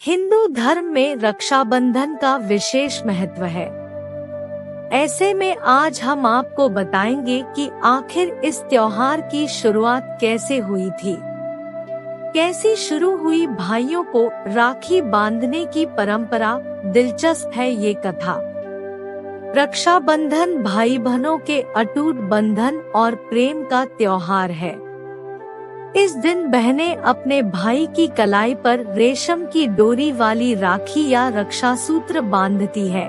हिंदू धर्म में रक्षाबंधन का विशेष महत्व है। ऐसे में आज हम आपको बताएंगे कि आखिर इस त्योहार की शुरुआत कैसे हुई थी। कैसी शुरू हुई भाइयों को राखी बांधने की परंपरा। दिलचस्प है ये कथा। रक्षाबंधन भाई बहनों के अटूट बंधन और प्रेम का त्योहार है। इस दिन बहनें अपने भाई की कलाई पर रेशम की डोरी वाली राखी या रक्षा सूत्र बांधती है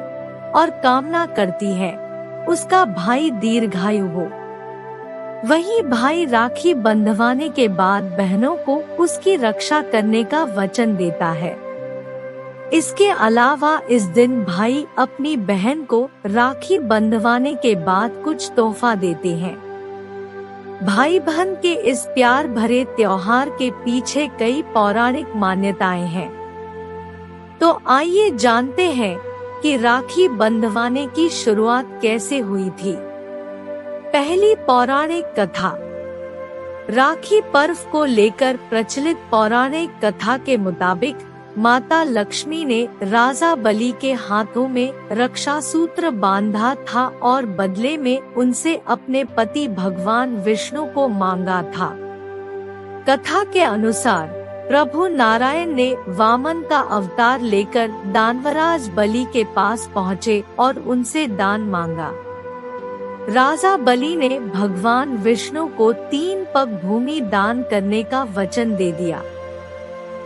और कामना करती है उसका भाई दीर्घायु हो। वही भाई राखी बंधवाने के बाद बहनों को उसकी रक्षा करने का वचन देता है। इसके अलावा इस दिन भाई अपनी बहन को राखी बंधवाने के बाद कुछ तोहफा देते हैं। भाई बहन के इस प्यार भरे त्योहार के पीछे कई पौराणिक मान्यताएं हैं। तो आइए जानते हैं कि राखी बंधवाने की शुरुआत कैसे हुई थी। पहली पौराणिक कथा। राखी पर्व को लेकर प्रचलित पौराणिक कथा के मुताबिक माता लक्ष्मी ने राजा बलि के हाथों में रक्षा सूत्र बांधा था और बदले में उनसे अपने पति भगवान विष्णु को मांगा था। कथा के अनुसार प्रभु नारायण ने वामन का अवतार लेकर दानवराज बलि के पास पहुँचे और उनसे दान मांगा। राजा बलि ने भगवान विष्णु को 3 पग भूमि दान करने का वचन दे दिया।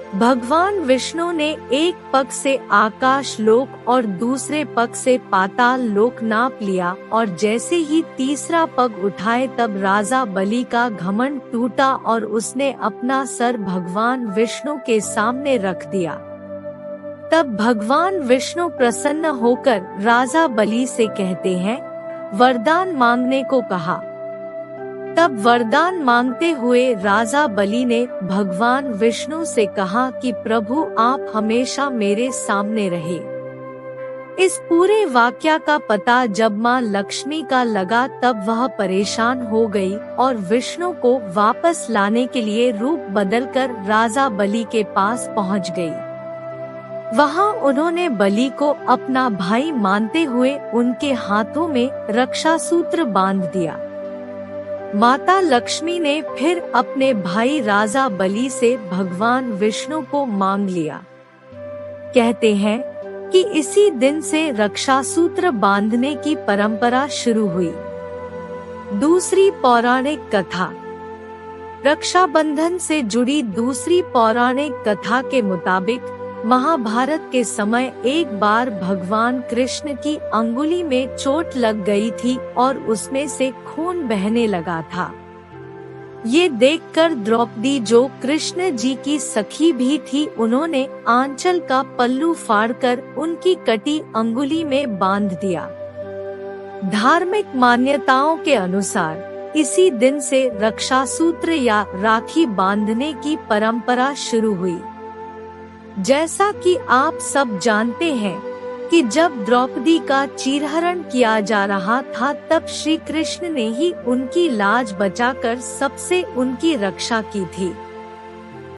भगवान विष्णु ने एक पग से आकाश लोक और दूसरे पग से पाताल लोक नाप लिया और जैसे ही तीसरा पग उठाए तब राजा बलि का घमंड टूटा और उसने अपना सर भगवान विष्णु के सामने रख दिया। तब भगवान विष्णु प्रसन्न होकर राजा बलि से कहते हैं, वरदान मांगने को कहा। तब वरदान मांगते हुए राजा बलि ने भगवान विष्णु से कहा कि प्रभु आप हमेशा मेरे सामने रहे। इस पूरे वाक्या का पता जब मां लक्ष्मी का लगा तब वह परेशान हो गई और विष्णु को वापस लाने के लिए रूप बदलकर राजा बलि के पास पहुंच गई। वहां उन्होंने बलि को अपना भाई मानते हुए उनके हाथों में रक्षा सूत्र बांध दिया। माता लक्ष्मी ने फिर अपने भाई राजा बलि से भगवान विष्णु को मांग लिया। कहते हैं कि इसी दिन से रक्षा सूत्र बांधने की परंपरा शुरू हुई। दूसरी पौराणिक कथा। रक्षाबंधन से जुड़ी दूसरी पौराणिक कथा के मुताबिक महाभारत के समय एक बार भगवान कृष्ण की अंगुली में चोट लग गई थी और उसमें से खून बहने लगा था। ये देखकर द्रौपदी जो कृष्ण जी की सखी भी थी, उन्होंने आंचल का पल्लू फाड़कर उनकी कटी अंगुली में बांध दिया। धार्मिक मान्यताओं के अनुसार इसी दिन से रक्षा सूत्र या राखी बांधने की परंपरा शुरू हुई। जैसा कि आप सब जानते हैं कि जब द्रौपदी का चीरहरण किया जा रहा था तब श्री कृष्ण ने ही उनकी लाज बचाकर सबसे उनकी रक्षा की थी।